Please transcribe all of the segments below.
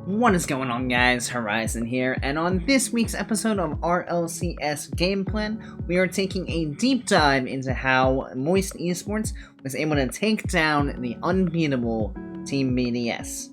What is going on, guys? Horizon here, and on this week's episode of RLCS Game Plan, we are taking a deep dive into how Moist Esports was able to take down the unbeatable Team BDS.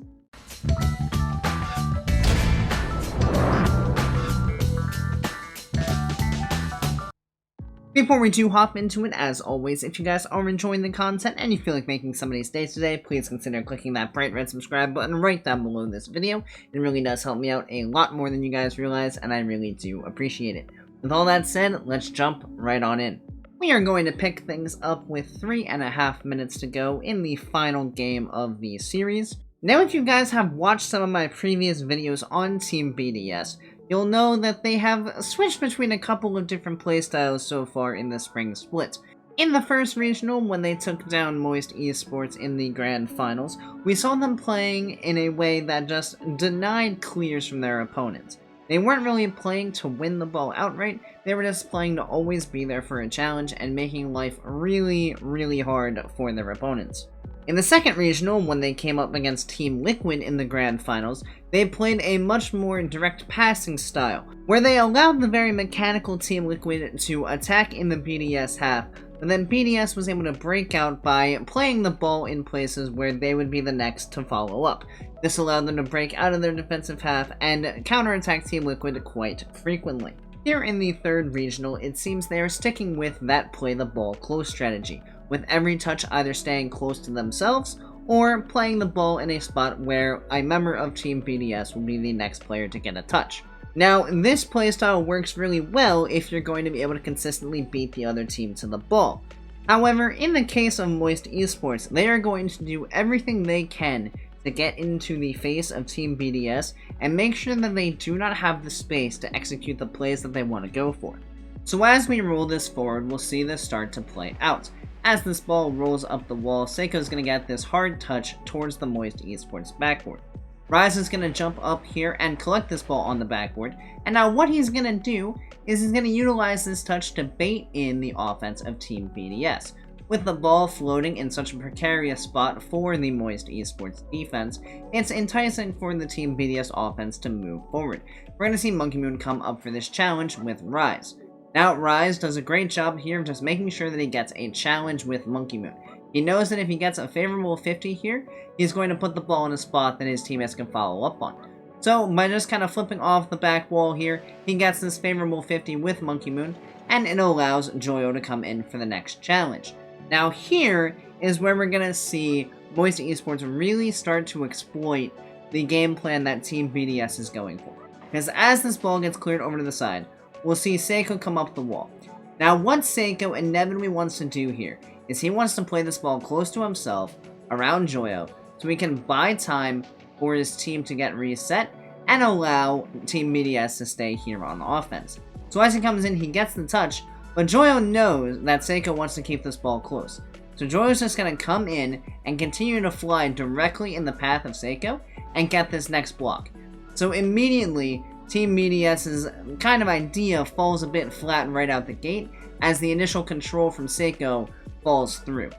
Before we do hop into it, as always, if you guys are enjoying the content and you feel like making somebody's day today, please consider clicking that bright red subscribe button right down below this video. It really does help me out a lot more than you guys realize, and I really do appreciate it. With all that said, let's jump right on in. We are going to pick things up with 3.5 minutes to go in the final game of the series. Now, if you guys have watched some of my previous videos on Team BDS, you'll know that they have switched between a couple of different playstyles so far in the spring split. In the first regional, when they took down Moist Esports in the grand finals, we saw them playing in a way that just denied clears from their opponents. They weren't really playing to win the ball outright, they were just playing to always be there for a challenge and making life really hard for their opponents. In the second regional, when they came up against Team Liquid in the grand finals, they played a much more direct passing style, where they allowed the very mechanical Team Liquid to attack in the BDS half, but then BDS was able to break out by playing the ball in places where they would be the next to follow up. This allowed them to break out of their defensive half and counterattack Team Liquid quite frequently. Here in the third regional, it seems they are sticking with that play the ball close strategy, with every touch either staying close to themselves or playing the ball in a spot where a member of Team BDS will be the next player to get a touch. Now, this playstyle works really well if you're going to be able to consistently beat the other team to the ball. However, in the case of Moist Esports, they are going to do everything they can to get into the face of Team BDS and make sure that they do not have the space to execute the plays that they want to go for. So as we roll this forward, we'll see this start to play out. As this ball rolls up the wall, Seiko's going to get this hard touch towards the Moist Esports backboard. Rise is going to jump up here and collect this ball on the backboard, and now what he's going to do is he's going to utilize this touch to bait in the offense of Team BDS. With the ball floating in such a precarious spot for the Moist Esports defense, it's enticing for the Team BDS offense to move forward. We're going to see Monkey Moon come up for this challenge with Rise. Now, Rise does a great job here of just making sure that he gets a challenge with Monkey Moon. He knows that if he gets a favorable 50 here, he's going to put the ball in a spot that his teammates can follow up on. So, by just kind of flipping off the back wall here, he gets this favorable 50 with Monkey Moon, and it allows Joyo to come in for the next challenge. Now, here is where we're going to see Moist Esports really start to exploit the game plan that Team BDS is going for. Because as this ball gets cleared over to the side, we'll see Seiko come up the wall. Now, what Seiko inevitably wants to do here is he wants to play this ball close to himself, around Joyo, so he can buy time for his team to get reset and allow Team BDS to stay here on offense. So as he comes in, he gets the touch, but Joyo knows that Seiko wants to keep this ball close. So Joyo's just going to come in and continue to fly directly in the path of Seiko and get this next block. So immediately, Team BDS's kind of idea falls a bit flat right out the gate as the initial control from Seiko falls through.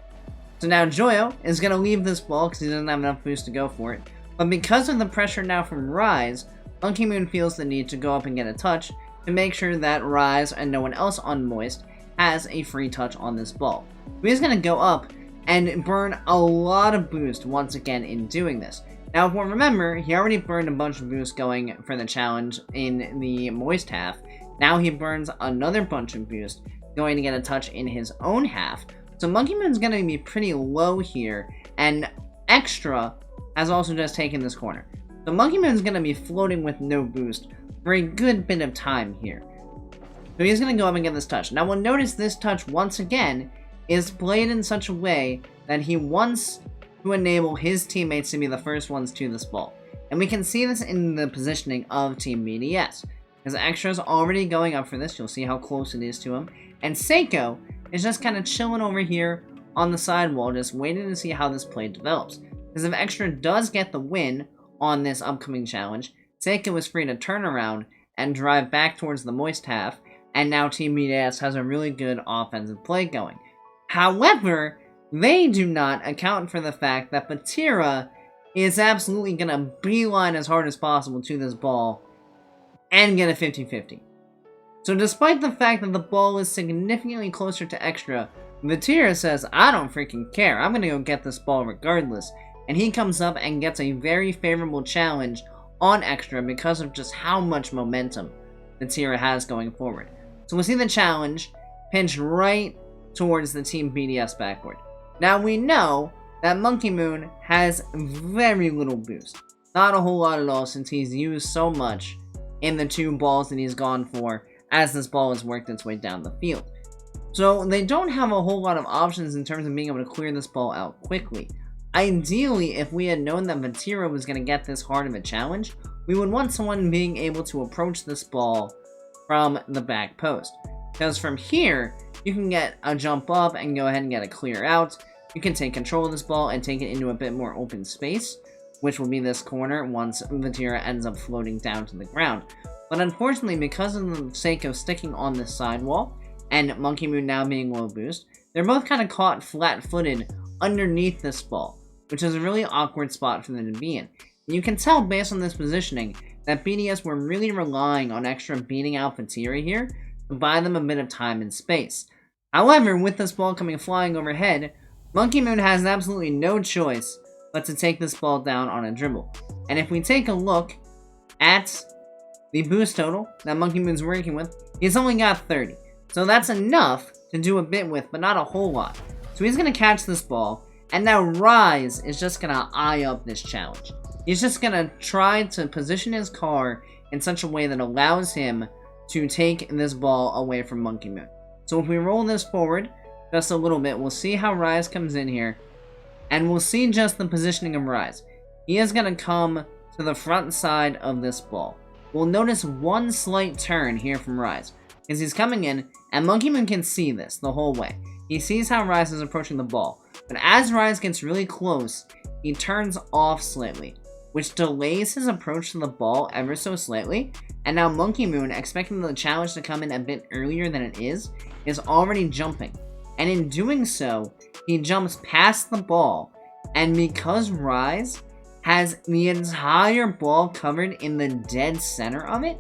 So now Joyo is going to leave this ball because he doesn't have enough boost to go for it, but because of the pressure now from Rise, Monkey Moon feels the need to go up and get a touch to make sure that Rise and no one else on Moist has a free touch on this ball. So he's going to go up and burn a lot of boost once again in doing this. Now, if we remember, he already burned a bunch of boost going for the challenge in the Moist half. Now he burns another bunch of boost going to get a touch in his own half. So Monkey Moon's going to be pretty low here, and Extra has also just taken this corner. So Monkey Moon's going to be floating with no boost for a good bit of time here. So he's going to go up and get this touch. Now, we'll notice this touch once again is played in such a way that he wants to enable his teammates to be the first ones to this ball. And we can see this in the positioning of Team BDS. Because Extra's already going up for this, you'll see how close it is to him. And Seiko is just kind of chilling over here on the sidewall, just waiting to see how this play develops. Because if Extra does get the win on this upcoming challenge, Seiko is free to turn around and drive back towards the Moist half, and now Team BDS has a really good offensive play going. However, they do not account for the fact that Vatira is absolutely gonna beeline as hard as possible to this ball and get a 50-50. So despite the fact that the ball is significantly closer to extra, Vatira says, I don't freaking care, I'm gonna go get this ball regardless. And he comes up and gets a very favorable challenge on extra because of just how much momentum Vatira has going forward. So we'll see the challenge pinch right towards the Team BDS backboard. Now we know that Monkey Moon has very little boost. Not a whole lot at all since he's used so much in the 2 balls that he's gone for as this ball has worked its way down the field. So they don't have a whole lot of options in terms of being able to clear this ball out quickly. Ideally, if we had known that Vatira was going to get this hard of a challenge, we would want someone being able to approach this ball from the back post. Because from here, you can get a jump up and go ahead and get a clear out. You can take control of this ball and take it into a bit more open space, which will be this corner once Vatira ends up floating down to the ground. But unfortunately, because of the sake of sticking on this sidewall, and Monkey Moon now being low boost, they're both kind of caught flat-footed underneath this ball, which is a really awkward spot for them to be in. And you can tell based on this positioning that BDS were really relying on extra beating out Vatira here to buy them a bit of time and space. However, with this ball coming flying overhead, Monkey Moon has absolutely no choice but to take this ball down on a dribble. And if we take a look at the boost total that Monkey Moon's working with, he's only got 30. So that's enough to do a bit with, but not a whole lot. So he's going to catch this ball, and now Rise is just going to eye up this challenge. He's just going to try to position his car in such a way that allows him to take this ball away from Monkey Moon. So if we roll this forward just a little bit, we'll see how Rise comes in here, and we'll see just the positioning of Rise. He is going to come to the front side of this ball. We'll notice one slight turn here from Rise, because he's coming in, and Monkey Moon can see this the whole way. He sees how Rise is approaching the ball, but as Rise gets really close, he turns off slightly, which delays his approach to the ball ever so slightly, and now Monkey Moon, expecting the challenge to come in a bit earlier than it is already jumping. And in doing so, he jumps past the ball, and because Rise has the entire ball covered in the dead center of it,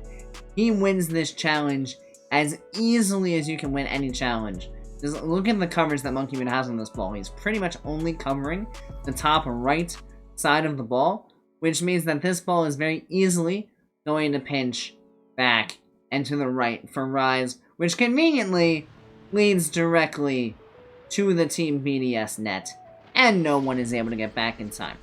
he wins this challenge as easily as you can win any challenge. Just look at the coverage that Monkey Moon has on this ball. He's pretty much only covering the top right side of the ball, which means that this ball is very easily going to pinch back and to the right for Rise, which conveniently leads directly to the Team BDS net, and no one is able to get back in time.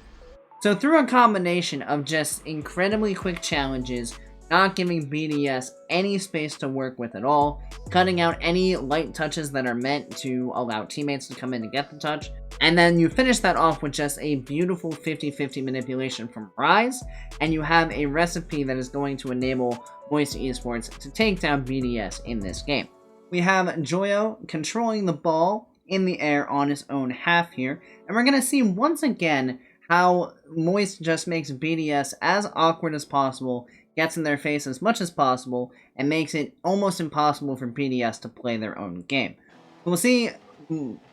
So through a combination of just incredibly quick challenges, not giving BDS any space to work with at all, cutting out any light touches that are meant to allow teammates to come in to get the touch, and then you finish that off with just a beautiful 50-50 manipulation from Rise, and you have a recipe that is going to enable Musty Esports to take down BDS in this game. We have Joyo controlling the ball in the air on his own half here, and we're going to see once again how Moist just makes BDS as awkward as possible, gets in their face as much as possible, and makes it almost impossible for BDS to play their own game. We'll see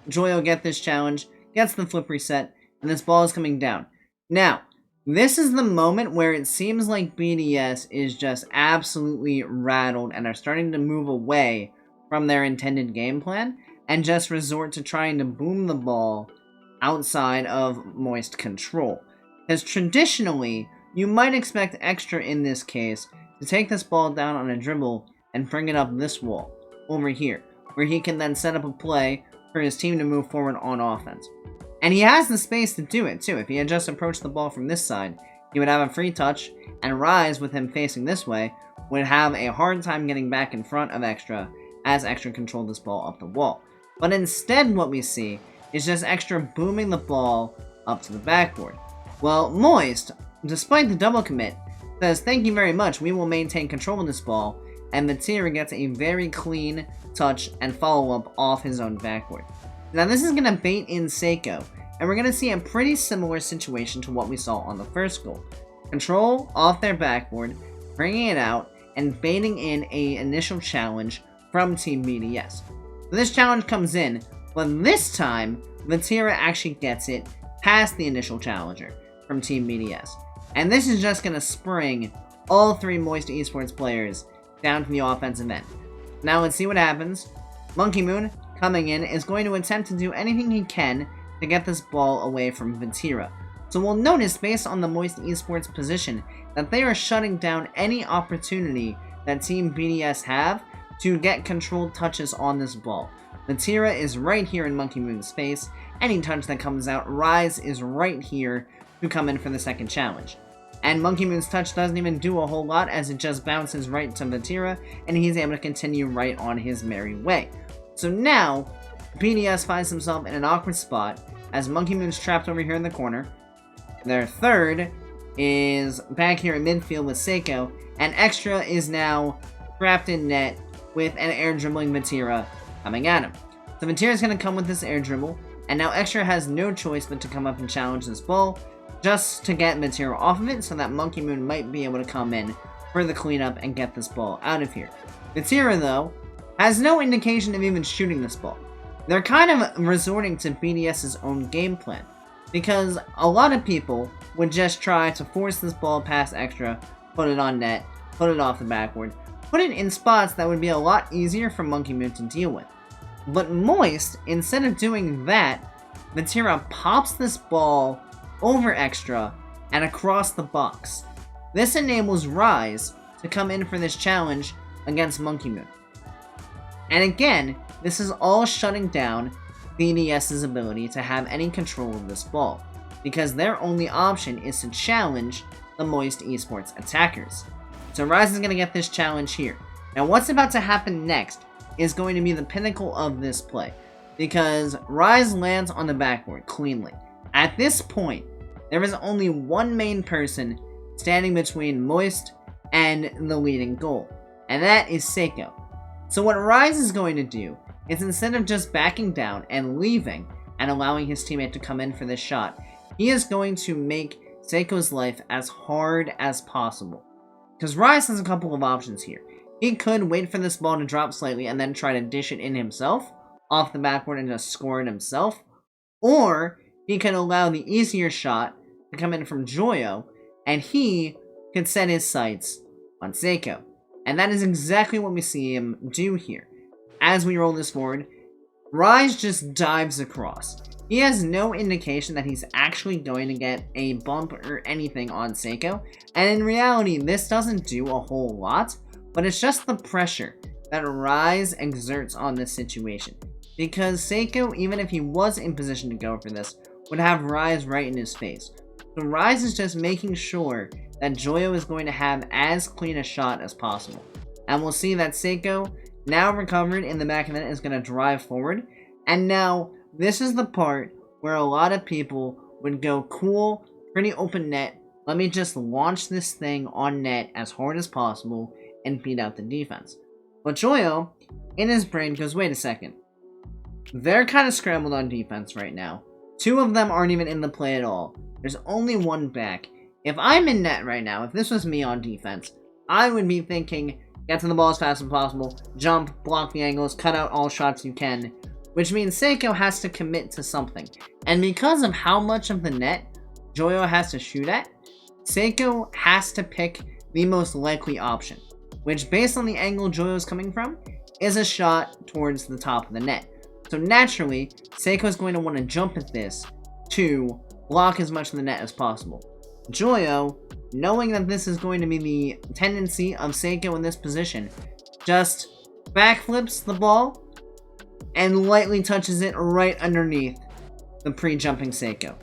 Joyo get this challenge, gets the flip reset, and this ball is coming down. Now, this is the moment where it seems like BDS is just absolutely rattled and are starting to move away from their intended game plan, and just resort to trying to boom the ball outside of Moist control. Because traditionally, you might expect extra in this case to take this ball down on a dribble and bring it up this wall, over here, where he can then set up a play for his team to move forward on offense. And he has the space to do it too. If he had just approached the ball from this side, he would have a free touch, and Rise, with him facing this way, would have a hard time getting back in front of Extra as Extra controlled this ball up the wall. But instead what we see is just Extra booming the ball up to the backboard. Well, Moist, despite the double commit, says, "Thank you very much, we will maintain control of this ball," and Vatira gets a very clean touch and follow-up off his own backboard. Now this is going to bait in Seiko, and we're going to see a pretty similar situation to what we saw on the first goal. Control off their backboard, bringing it out, and baiting in a initial challenge from Team BDS. So this challenge comes in, but this time, Vatira actually gets it past the initial challenger. from Team BDS. And this is just going to spring all 3 Moist Esports players down to the offensive end. Now let's see what happens. Monkey Moon, coming in, is going to attempt to do anything he can to get this ball away from Vatira. So we'll notice, based on the Moist Esports position, that they are shutting down any opportunity that Team BDS have to get controlled touches on this ball. Vatira is right here in Monkey Moon's face. Any touch that comes out, Rise is right here to come in for the second challenge. And Monkey Moon's touch doesn't even do a whole lot, as it just bounces right to Vatira, and he's able to continue right on his merry way. So now, BDS finds himself in an awkward spot, as Monkey Moon's trapped over here in the corner. Their third is back here in midfield with Seiko, and Extra is now trapped in net with an air dribbling Vatira coming at him. So Vatira is going to come with this air dribble, and now Extra has no choice but to come up and challenge this ball, just to get Vatira off of it, so that Monkey Moon might be able to come in for the cleanup and get this ball out of here. Vatira, though, has no indication of even shooting this ball. They're kind of resorting to BDS's own game plan, because a lot of people would just try to force this ball past Extra, put it on net, put it off the backboard, put it in spots that would be a lot easier for Monkey Moon to deal with. But Moist, instead of doing that, Vatira pops this ball over Extra and across the box. This enables Rise to come in for this challenge against Monkey Moon. And again, this is all shutting down BDS's ability to have any control of this ball, because their only option is to challenge the Moist Esports attackers. So Rise is going to get this challenge here. Now what's about to happen next is going to be the pinnacle of this play, because Rise lands on the backboard cleanly. At this point, there is only one main person standing between Moist and the leading goal, and that is Seiko. So what Rise is going to do is, instead of just backing down and leaving and allowing his teammate to come in for this shot, he is going to make Seiko's life as hard as possible. Because Rise has a couple of options here. He could wait for this ball to drop slightly and then try to dish it in himself, off the backboard, and just score it himself. Or he can allow the easier shot to come in from Joyo, and he can set his sights on Seiko. And that is exactly what we see him do here. As we roll this forward, Rise just dives across. He has no indication that he's actually going to get a bump or anything on Seiko, and in reality, this doesn't do a whole lot, but it's just the pressure that Rise exerts on this situation. Because Seiko, even if he was in position to go for this, would have Rise right in his face. So Rise is just making sure that Joyo is going to have as clean a shot as possible. And we'll see that Seiko, now recovered in the back of the net, is going to drive forward. And now, this is the part where a lot of people would go, cool, pretty open net, let me just launch this thing on net as hard as possible and beat out the defense. But Joyo, in his brain, goes, wait a second. They're kind of scrambled on defense right now. 2 of them aren't even in the play at all. There's only 1 back. If I'm in net right now, if this was me on defense, I would be thinking, get to the ball as fast as possible, jump, block the angles, cut out all shots you can, which means Seiko has to commit to something. And because of how much of the net Joyo has to shoot at, Seiko has to pick the most likely option, which, based on the angle Joyo's coming from, is a shot towards the top of the net. So naturally, Seiko is going to want to jump at this to block as much of the net as possible. Joyo, knowing that this is going to be the tendency of Seiko in this position, just backflips the ball and lightly touches it right underneath the pre-jumping Seiko.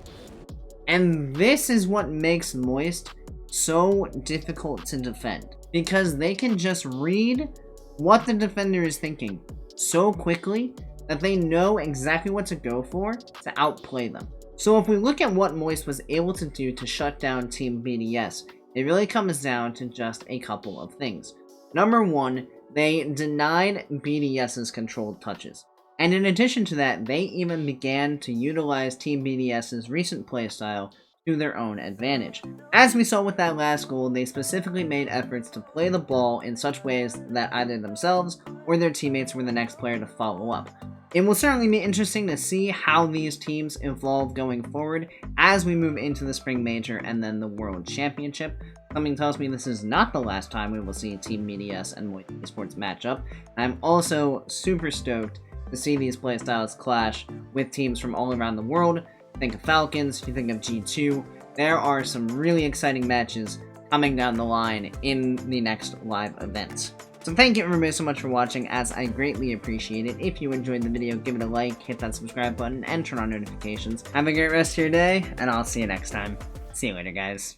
And this is what makes Moist so difficult to defend, because they can just read what the defender is thinking so quickly that they know exactly what to go for to outplay them. So if we look at what Moist was able to do to shut down Team BDS, it really comes down to just a couple of things. Number 1, they denied BDS's controlled touches. And in addition to that, they even began to utilize Team BDS's recent playstyle to their own advantage. As we saw with that last goal, they specifically made efforts to play the ball in such ways that either themselves or their teammates were the next player to follow up. It will certainly be interesting to see how these teams evolve going forward as we move into the Spring Major and then the World Championship. Something tells me this is not the last time we will see Team BDS and Wayton Esports match up. I'm also super stoked to see these playstyles clash with teams from all around the world. Think of Falcons, you think of G2. There are some really exciting matches coming down the line in the next live events. So thank you everybody so much for watching, as I greatly appreciate it. If you enjoyed the video, give it a like, hit that subscribe button, and turn on notifications. Have a great rest of your day, and I'll see you next time. See you later, guys.